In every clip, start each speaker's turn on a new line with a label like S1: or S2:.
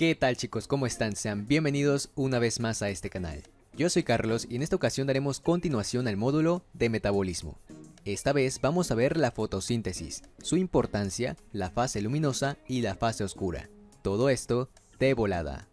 S1: ¿Qué tal chicos? ¿Cómo están? Sean bienvenidos una vez más a este canal. Yo soy Carlos y en esta ocasión daremos continuación al módulo de metabolismo. Esta vez vamos a ver la fotosíntesis, su importancia, la fase luminosa y la fase oscura. Todo esto de volada.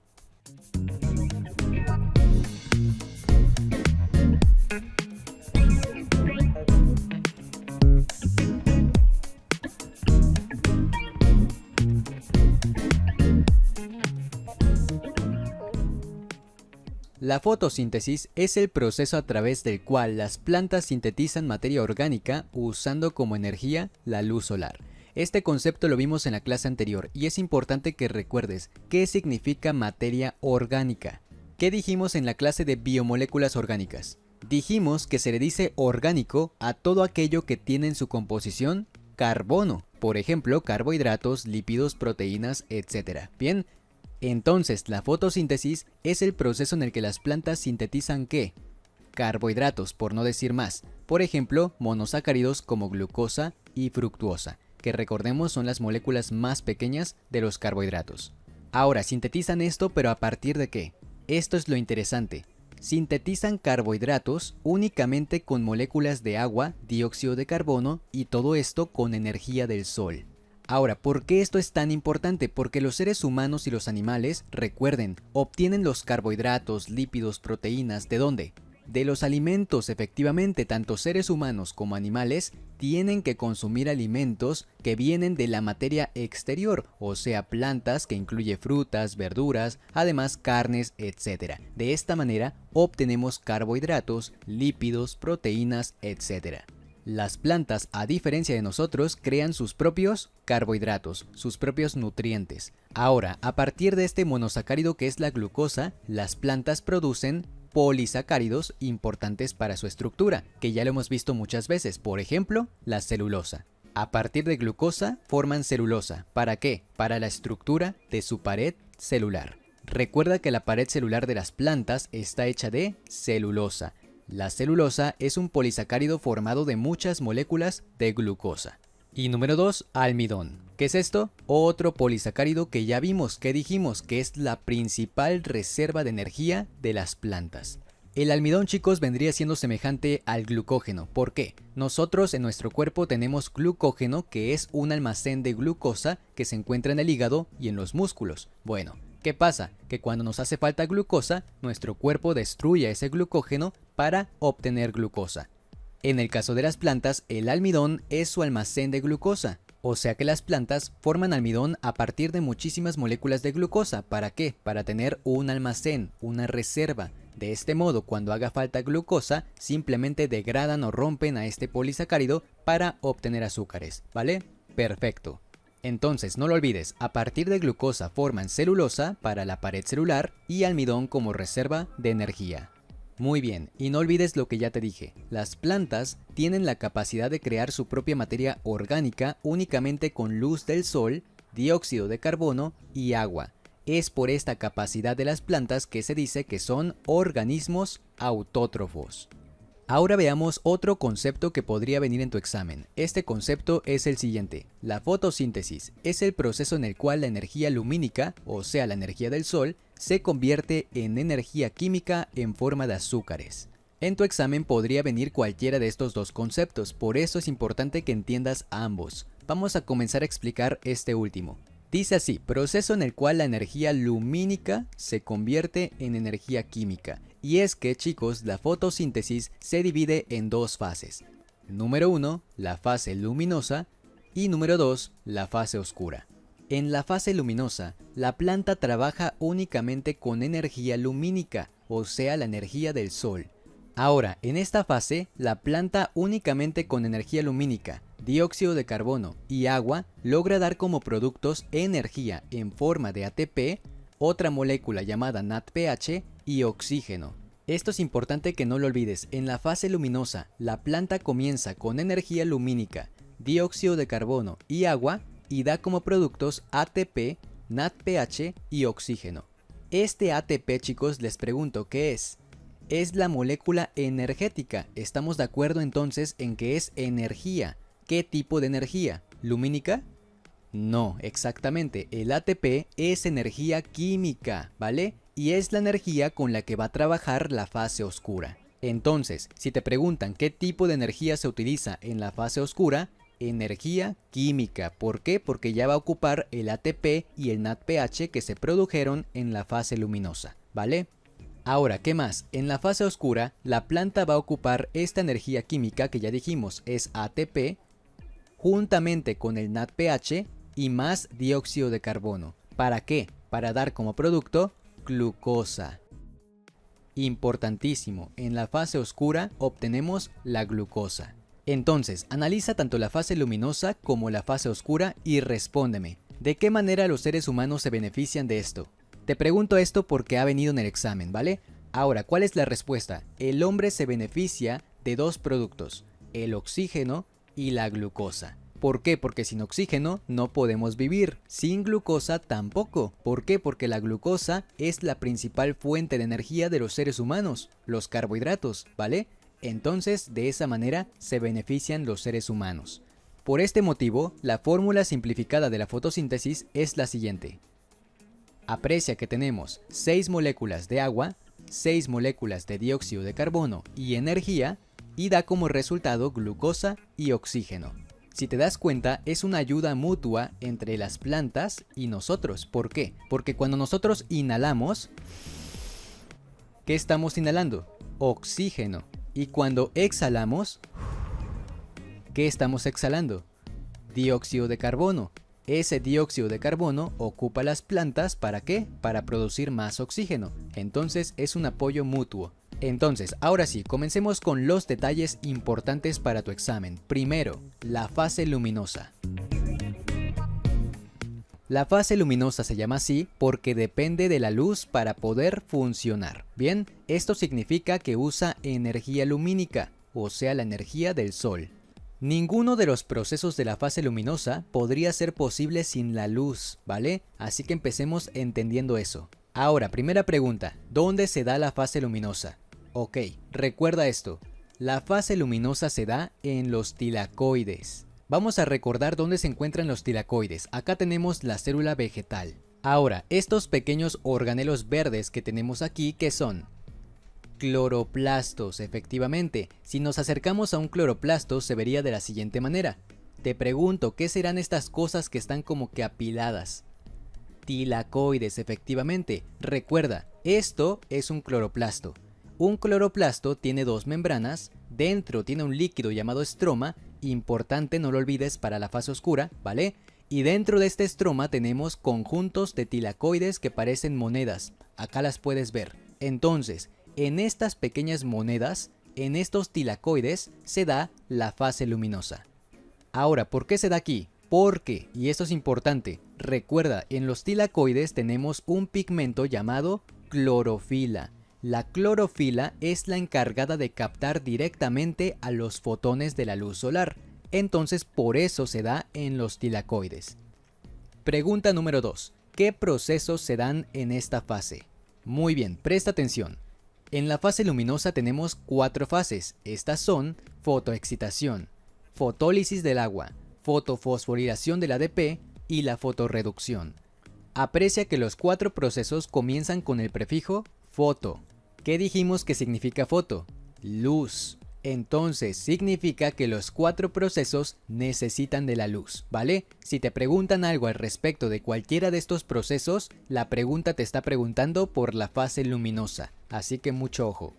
S1: La fotosíntesis es el proceso a través del cual las plantas sintetizan materia orgánica usando como energía la luz solar. Este concepto lo vimos en la clase anterior y es importante que recuerdes qué significa materia orgánica. ¿Qué dijimos en la clase de biomoléculas orgánicas? Dijimos que se le dice orgánico a todo aquello que tiene en su composición carbono, por ejemplo, carbohidratos, lípidos, proteínas, etc. Bien. Entonces, la fotosíntesis es el proceso en el que las plantas sintetizan ¿qué? Carbohidratos, por no decir más. Por ejemplo, monosacáridos como glucosa y fructuosa, que recordemos son las moléculas más pequeñas de los carbohidratos. Ahora, sintetizan esto, pero ¿a partir de qué? Esto es lo interesante. Sintetizan carbohidratos únicamente con moléculas de agua, dióxido de carbono y todo esto con energía del sol. Ahora, ¿por qué esto es tan importante? Porque los seres humanos y los animales, recuerden, obtienen los carbohidratos, lípidos, proteínas, ¿de dónde? De los alimentos, efectivamente, tanto seres humanos como animales tienen que consumir alimentos que vienen de la materia exterior, o sea, plantas que incluye frutas, verduras, además carnes, etc. De esta manera obtenemos carbohidratos, lípidos, proteínas, etc. Las plantas, a diferencia de nosotros, crean sus propios carbohidratos, sus propios nutrientes. Ahora, a partir de este monosacárido que es la glucosa, las plantas producen polisacáridos importantes para su estructura, que ya lo hemos visto muchas veces, por ejemplo, la celulosa. A partir de glucosa forman celulosa. ¿Para qué? Para la estructura de su pared celular. Recuerda que la pared celular de las plantas está hecha de celulosa. La celulosa es un polisacárido formado de muchas moléculas de glucosa. Y número 2, almidón. ¿Qué es esto? Otro polisacárido que ya vimos, que dijimos que es la principal reserva de energía de las plantas. El almidón, chicos, vendría siendo semejante al glucógeno. ¿Por qué? Nosotros en nuestro cuerpo tenemos glucógeno, que es un almacén de glucosa que se encuentra en el hígado y en los músculos. Bueno, ¿qué pasa? Que cuando nos hace falta glucosa, nuestro cuerpo destruye ese glucógeno para obtener glucosa. En el caso de las plantas, el almidón es su almacén de glucosa. O sea que las plantas forman almidón a partir de muchísimas moléculas de glucosa. ¿Para qué? Para tener un almacén, una reserva. De este modo, cuando haga falta glucosa, simplemente degradan o rompen a este polisacárido para obtener azúcares, ¿vale? Perfecto. Entonces, no lo olvides, a partir de glucosa forman celulosa para la pared celular y almidón como reserva de energía. Muy bien, y no olvides lo que ya te dije, las plantas tienen la capacidad de crear su propia materia orgánica únicamente con luz del sol, dióxido de carbono y agua. Es por esta capacidad de las plantas que se dice que son organismos autótrofos. Ahora veamos otro concepto que podría venir en tu examen. Este concepto es el siguiente. La fotosíntesis es el proceso en el cual la energía lumínica, o sea la energía del sol, se convierte en energía química en forma de azúcares. En tu examen podría venir cualquiera de estos dos conceptos, por eso es importante que entiendas ambos. Vamos a comenzar a explicar este último. Dice así, proceso en el cual la energía lumínica se convierte en energía química. Y es que, chicos, la fotosíntesis se divide en dos fases. Número 1, la fase luminosa y número 2, la fase oscura. En la fase luminosa, la planta trabaja únicamente con energía lumínica, o sea, la energía del sol. Ahora, en esta fase, la planta únicamente con energía lumínica, dióxido de carbono y agua logra dar como productos energía en forma de ATP, otra molécula llamada NADPH y oxígeno. Esto es importante que no lo olvides, en la fase luminosa la planta comienza con energía lumínica, dióxido de carbono y agua y da como productos ATP, NADPH y oxígeno. Este ATP, chicos, les pregunto, ¿qué es? Es la molécula energética. ¿Estamos de acuerdo entonces en que es energía? ¿Qué tipo de energía? ¿Lumínica? No, exactamente, el ATP es energía química, ¿vale? Y es la energía con la que va a trabajar la fase oscura. Entonces, si te preguntan qué tipo de energía se utiliza en la fase oscura, energía química. ¿Por qué? Porque ya va a ocupar el ATP y el NADPH que se produjeron en la fase luminosa, ¿vale? Ahora, ¿qué más? En la fase oscura, la planta va a ocupar esta energía química que ya dijimos es ATP, juntamente con el NADPH y más dióxido de carbono. ¿Para qué? Para dar como producto glucosa. Importantísimo, en la fase oscura obtenemos la glucosa. Entonces, analiza tanto la fase luminosa como la fase oscura y respóndeme, ¿de qué manera los seres humanos se benefician de esto? Te pregunto esto porque ha venido en el examen, ¿vale? Ahora, ¿cuál es la respuesta? El hombre se beneficia de dos productos, el oxígeno y la glucosa. ¿Por qué? Porque sin oxígeno no podemos vivir, sin glucosa tampoco. ¿Por qué? Porque la glucosa es la principal fuente de energía de los seres humanos, los carbohidratos, ¿vale? Entonces, de esa manera se benefician los seres humanos. Por este motivo, la fórmula simplificada de la fotosíntesis es la siguiente. Aprecia que tenemos 6 moléculas de agua, 6 moléculas de dióxido de carbono y energía, y da como resultado glucosa y oxígeno. Si te das cuenta, es una ayuda mutua entre las plantas y nosotros. ¿Por qué? Porque cuando nosotros inhalamos, ¿qué estamos inhalando? Oxígeno. Y cuando exhalamos, ¿qué estamos exhalando? Dióxido de carbono. Ese dióxido de carbono ocupa las plantas ¿para qué? Para producir más oxígeno. Entonces es un apoyo mutuo. Entonces, ahora sí, comencemos con los detalles importantes para tu examen. Primero, la fase luminosa. La fase luminosa se llama así porque depende de la luz para poder funcionar. Bien, esto significa que usa energía lumínica, o sea, la energía del sol. Ninguno de los procesos de la fase luminosa podría ser posible sin la luz, ¿vale? Así que empecemos entendiendo eso. Ahora, primera pregunta, ¿dónde se da la fase luminosa? Ok, recuerda esto, la fase luminosa se da en los tilacoides. Vamos a recordar dónde se encuentran los tilacoides. Acá tenemos la célula vegetal. Ahora, estos pequeños organelos verdes que tenemos aquí, ¿qué son? Cloroplastos, efectivamente. Si nos acercamos a un cloroplasto se vería de la siguiente manera. Te pregunto, ¿qué serán estas cosas que están como que apiladas? Tilacoides, efectivamente. Recuerda, esto es un cloroplasto. Un cloroplasto tiene dos membranas, dentro tiene un líquido llamado estroma, importante, no lo olvides para la fase oscura, ¿vale? Y dentro de este estroma tenemos conjuntos de tilacoides que parecen monedas, acá las puedes ver. Entonces, en estas pequeñas monedas, en estos tilacoides, se da la fase luminosa. Ahora, ¿por qué se da aquí? Porque, y esto es importante, recuerda, en los tilacoides tenemos un pigmento llamado clorofila. La clorofila es la encargada de captar directamente a los fotones de la luz solar, entonces por eso se da en los tilacoides. Pregunta número 2. ¿Qué procesos se dan en esta fase? Muy bien, presta atención. En la fase luminosa tenemos 4 fases, estas son fotoexcitación, fotólisis del agua, fotofosforilación del ADP y la fotorreducción. Aprecia que los 4 procesos comienzan con el prefijo foto. ¿Qué dijimos que significa foto? Luz. Entonces significa que los 4 procesos necesitan de la luz, ¿vale? Si te preguntan algo al respecto de cualquiera de estos procesos, la pregunta te está preguntando por la fase luminosa, así que mucho ojo.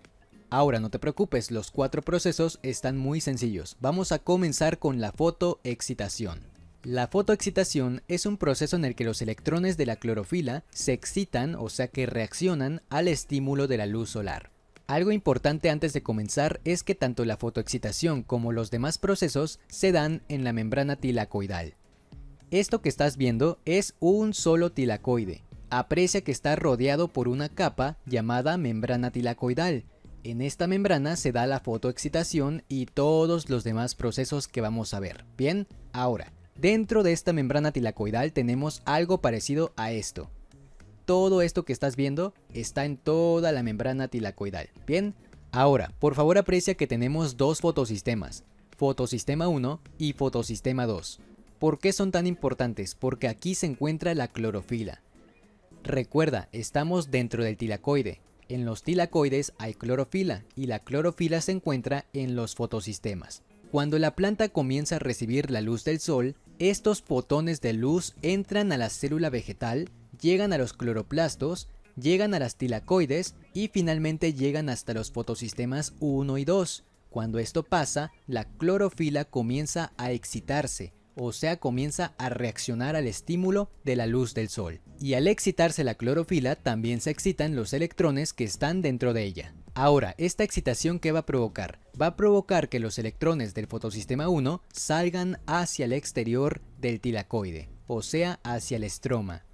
S1: Ahora no te preocupes, los 4 procesos están muy sencillos. Vamos a comenzar con la fotoexcitación. La fotoexcitación es un proceso en el que los electrones de la clorofila se excitan, o sea que reaccionan al estímulo de la luz solar. Algo importante antes de comenzar es que tanto la fotoexcitación como los demás procesos se dan en la membrana tilacoidal. Esto que estás viendo es un solo tilacoide. Aprecia que está rodeado por una capa llamada membrana tilacoidal. En esta membrana se da la fotoexcitación y todos los demás procesos que vamos a ver. Bien, ahora, dentro de esta membrana tilacoidal tenemos algo parecido a esto. Todo esto que estás viendo está en toda la membrana tilacoidal. Bien, ahora, por favor aprecia que tenemos dos fotosistemas, fotosistema 1 y fotosistema 2. ¿Por qué son tan importantes? Porque aquí se encuentra la clorofila. Recuerda, estamos dentro del tilacoide. En los tilacoides hay clorofila y la clorofila se encuentra en los fotosistemas. Cuando la planta comienza a recibir la luz del sol, estos fotones de luz entran a la célula vegetal, llegan a los cloroplastos, llegan a las tilacoides y finalmente llegan hasta los fotosistemas 1 y 2. Cuando esto pasa, la clorofila comienza a excitarse, o sea, comienza a reaccionar al estímulo de la luz del sol. Y al excitarse la clorofila, también se excitan los electrones que están dentro de ella. Ahora, ¿esta excitación qué va a provocar? Va a provocar que los electrones del fotosistema 1 salgan hacia el exterior del tilacoide, o sea, hacia el estroma.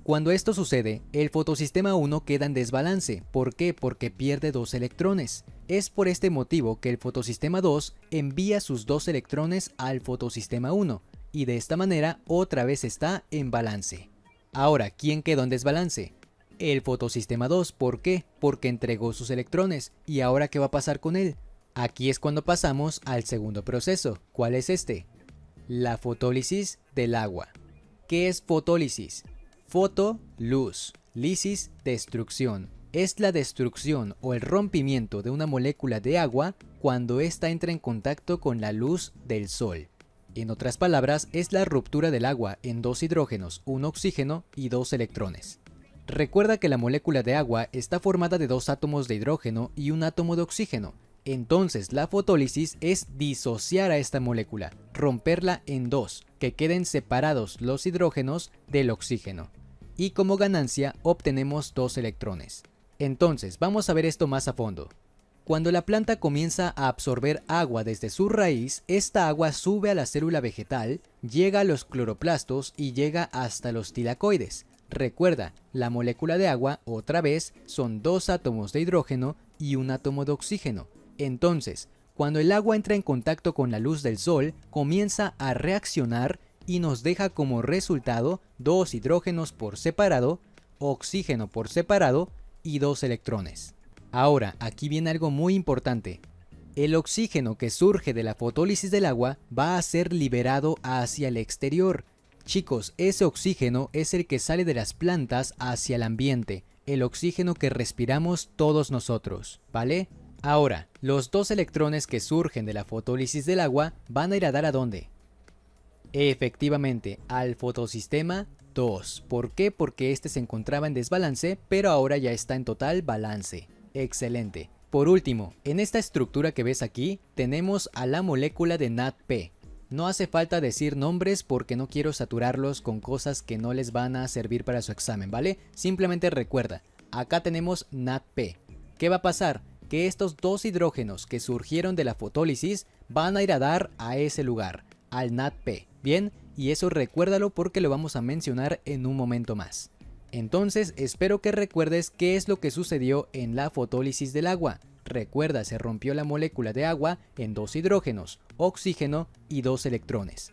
S1: Cuando esto sucede, el fotosistema 1 queda en desbalance. ¿Por qué? Porque pierde 2 electrones. Es por este motivo que el fotosistema 2 envía sus 2 electrones al fotosistema 1 y de esta manera otra vez está en balance. Ahora, ¿quién quedó en desbalance? El fotosistema 2. ¿Por qué? Porque entregó sus electrones. ¿Y ahora qué va a pasar con él? Aquí es cuando pasamos al segundo proceso. ¿Cuál es este? La fotólisis del agua. ¿Qué es fotólisis? Foto, luz, lisis, destrucción. Es la destrucción o el rompimiento de una molécula de agua cuando ésta entra en contacto con la luz del sol. En otras palabras, es la ruptura del agua en 2 hidrógenos, 1 oxígeno y 2 electrones. Recuerda que la molécula de agua está formada de 2 átomos de hidrógeno y 1 átomo de oxígeno. Entonces la fotólisis es disociar a esta molécula, romperla en 2, que queden separados los hidrógenos del oxígeno. Y como ganancia obtenemos 2 electrones. Entonces vamos a ver esto más a fondo. Cuando la planta comienza a absorber agua desde su raíz, esta agua sube a la célula vegetal, llega a los cloroplastos y llega hasta los tilacoides. Recuerda, la molécula de agua, otra vez, son 2 átomos de hidrógeno y 1 átomo de oxígeno. Entonces, cuando el agua entra en contacto con la luz del sol, comienza a reaccionar y nos deja como resultado 2 hidrógenos por separado, oxígeno por separado y 2 electrones. Ahora, aquí viene algo muy importante. El oxígeno que surge de la fotólisis del agua va a ser liberado hacia el exterior. Chicos, ese oxígeno es el que sale de las plantas hacia el ambiente, el oxígeno que respiramos todos nosotros, ¿vale? Ahora, los 2 electrones que surgen de la fotólisis del agua van a ir a dar ¿a dónde? Efectivamente, al fotosistema 2. ¿Por qué? Porque este se encontraba en desbalance, pero ahora ya está en total balance. Excelente. Por último, en esta estructura que ves aquí, tenemos a la molécula de NADP. No hace falta decir nombres porque no quiero saturarlos con cosas que no les van a servir para su examen, ¿vale? Simplemente recuerda, acá tenemos NADP. ¿Qué va a pasar? Que estos 2 hidrógenos que surgieron de la fotólisis van a ir a dar a ese lugar, al NADP. Bien, y eso recuérdalo porque lo vamos a mencionar en un momento más. Entonces espero que recuerdes qué es lo que sucedió en la fotólisis del agua. Recuerda, se rompió la molécula de agua en 2 hidrógenos, oxígeno y 2 electrones.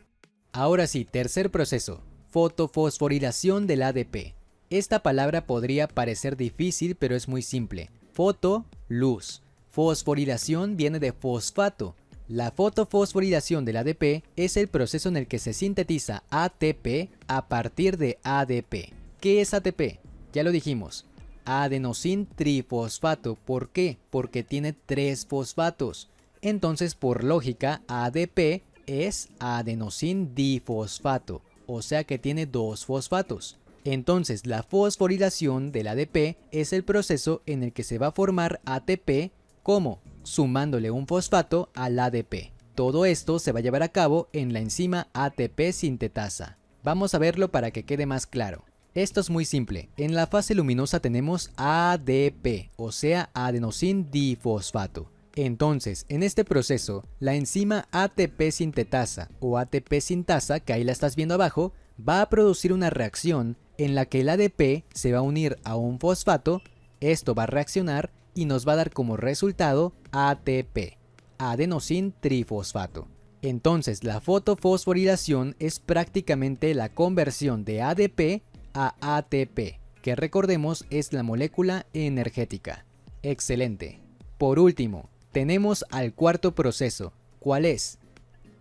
S1: Ahora sí, tercer proceso, fotofosforilación del ADP. Esta palabra podría parecer difícil, pero es muy simple. Foto, luz. Fosforilación viene de fosfato. La fotofosforilación del ADP es el proceso en el que se sintetiza ATP a partir de ADP. ¿Qué es ATP? Ya lo dijimos. Adenosin trifosfato. ¿Por qué? Porque tiene 3 fosfatos. Entonces, por lógica, ADP es adenosin difosfato, o sea que tiene 2 fosfatos. Entonces, la fosforilación del ADP es el proceso en el que se va a formar ATP, ¿cómo? Sumándole un fosfato al ADP. Todo esto se va a llevar a cabo en la enzima ATP sintetasa. Vamos a verlo para que quede más claro. Esto es muy simple. En la fase luminosa tenemos ADP, o sea, adenosin difosfato. Entonces, en este proceso, la enzima ATP sintetasa o ATP sintasa, que ahí la estás viendo abajo, va a producir una reacción en la que el ADP se va a unir a un fosfato, esto va a reaccionar y nos va a dar como resultado ATP, adenosin trifosfato. Entonces, la fotofosforilación es prácticamente la conversión de ADP a ATP, que recordemos es la molécula energética. Excelente. Por último, tenemos al cuarto proceso. ¿Cuál es?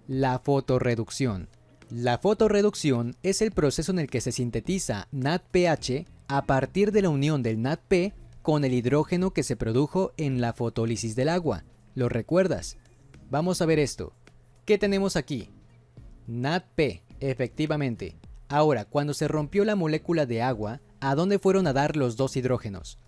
S1: La fotorreducción. La fotorreducción es el proceso en el que se sintetiza NADPH a partir de la unión del NADP con el hidrógeno que se produjo en la fotólisis del agua. ¿Lo recuerdas? Vamos a ver esto. ¿Qué tenemos aquí? NADP, efectivamente. Ahora, cuando se rompió la molécula de agua, ¿a dónde fueron a dar los dos hidrógenos?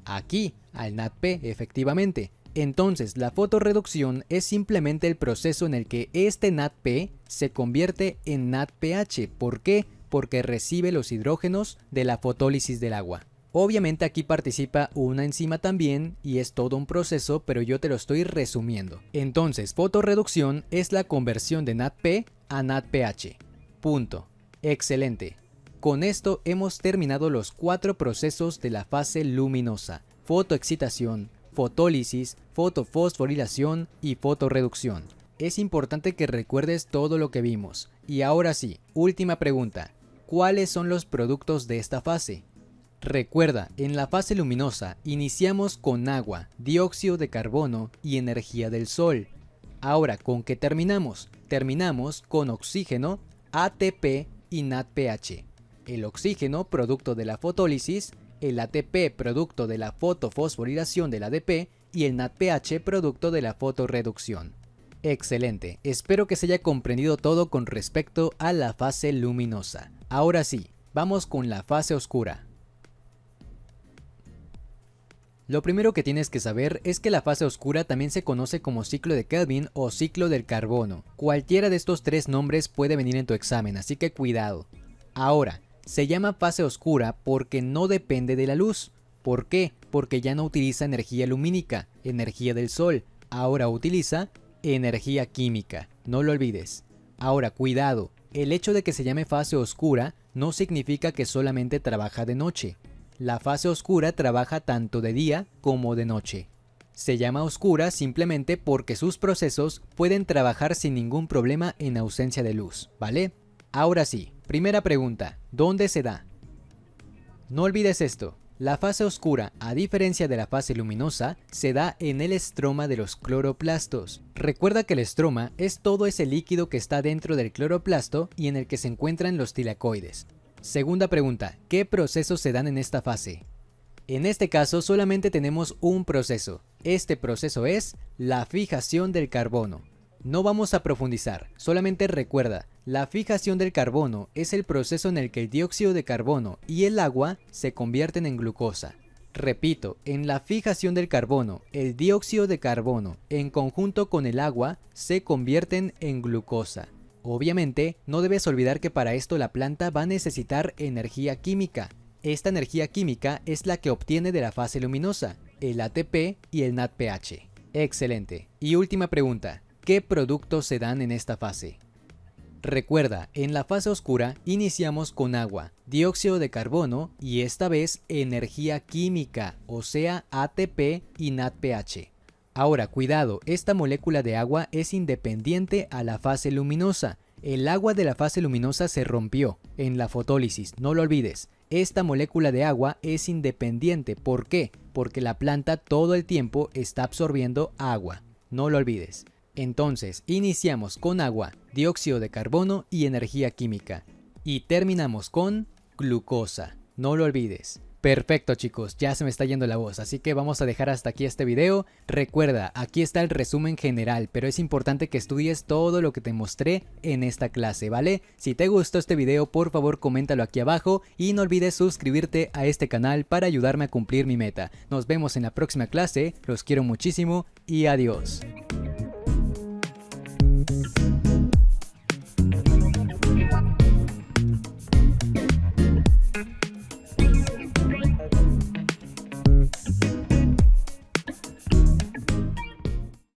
S1: Aquí, al NADP, efectivamente. Entonces, la fotorreducción es simplemente el proceso en el que este NADP se convierte en NADPH. ¿Por qué? Porque recibe los hidrógenos de la fotólisis del agua. Obviamente aquí participa una enzima también y es todo un proceso, pero yo te lo estoy resumiendo. Entonces, fotorreducción es la conversión de NADP a NADPH. Punto. Excelente. Con esto hemos terminado los 4 procesos de la fase luminosa: fotoexcitación, fotólisis, fotofosforilación y fotorreducción. Es importante que recuerdes todo lo que vimos. Y ahora sí, última pregunta. ¿Cuáles son los productos de esta fase? Recuerda, en la fase luminosa iniciamos con agua, dióxido de carbono y energía del sol. Ahora, ¿con qué terminamos? Terminamos con oxígeno, ATP y NADPH. El oxígeno, producto de la fotólisis, el ATP, producto de la fotofosforilación del ADP, y el NADPH, producto de la fotorreducción. Excelente, espero que se haya comprendido todo con respecto a la fase luminosa. Ahora sí, vamos con la fase oscura. Lo primero que tienes que saber es que la fase oscura también se conoce como ciclo de Kelvin o ciclo del carbono. Cualquiera de estos 3 nombres puede venir en tu examen, así que cuidado. Ahora, se llama fase oscura porque no depende de la luz. ¿Por qué? Porque ya no utiliza energía lumínica, energía del sol. Ahora utiliza energía química. No lo olvides. Ahora, cuidado. El hecho de que se llame fase oscura no significa que solamente trabaja de noche. La fase oscura trabaja tanto de día como de noche. Se llama oscura simplemente porque sus procesos pueden trabajar sin ningún problema en ausencia de luz, ¿vale? Ahora sí, primera pregunta, ¿dónde se da? No olvides esto, la fase oscura, a diferencia de la fase luminosa, se da en el estroma de los cloroplastos. Recuerda que el estroma es todo ese líquido que está dentro del cloroplasto y en el que se encuentran los tilacoides. Segunda pregunta, ¿qué procesos se dan en esta fase? En este caso solamente tenemos un proceso. Este proceso es la fijación del carbono. No vamos a profundizar, solamente recuerda, la fijación del carbono es el proceso en el que el dióxido de carbono y el agua se convierten en glucosa. Repito, en la fijación del carbono, el dióxido de carbono en conjunto con el agua se convierten en glucosa. Obviamente, no debes olvidar que para esto la planta va a necesitar energía química. Esta energía química es la que obtiene de la fase luminosa, el ATP y el NADPH. Excelente. Y última pregunta, ¿qué productos se dan en esta fase? Recuerda, en la fase oscura iniciamos con agua, dióxido de carbono y esta vez energía química, o sea ATP y NADPH. Ahora, cuidado, esta molécula de agua es independiente a la fase luminosa. El agua de la fase luminosa se rompió en la fotólisis, no lo olvides. Esta molécula de agua es independiente. ¿Por qué? Porque la planta todo el tiempo está absorbiendo agua. No lo olvides. Entonces, iniciamos con agua, dióxido de carbono y energía química. Y terminamos con glucosa. No lo olvides. Perfecto chicos, ya se me está yendo la voz, así que vamos a dejar hasta aquí este video. Recuerda, aquí está el resumen general, pero es importante que estudies todo lo que te mostré en esta clase, ¿vale? Si te gustó este video, por favor coméntalo aquí abajo y no olvides suscribirte a este canal para ayudarme a cumplir mi meta. Nos vemos en la próxima clase, los quiero muchísimo y adiós.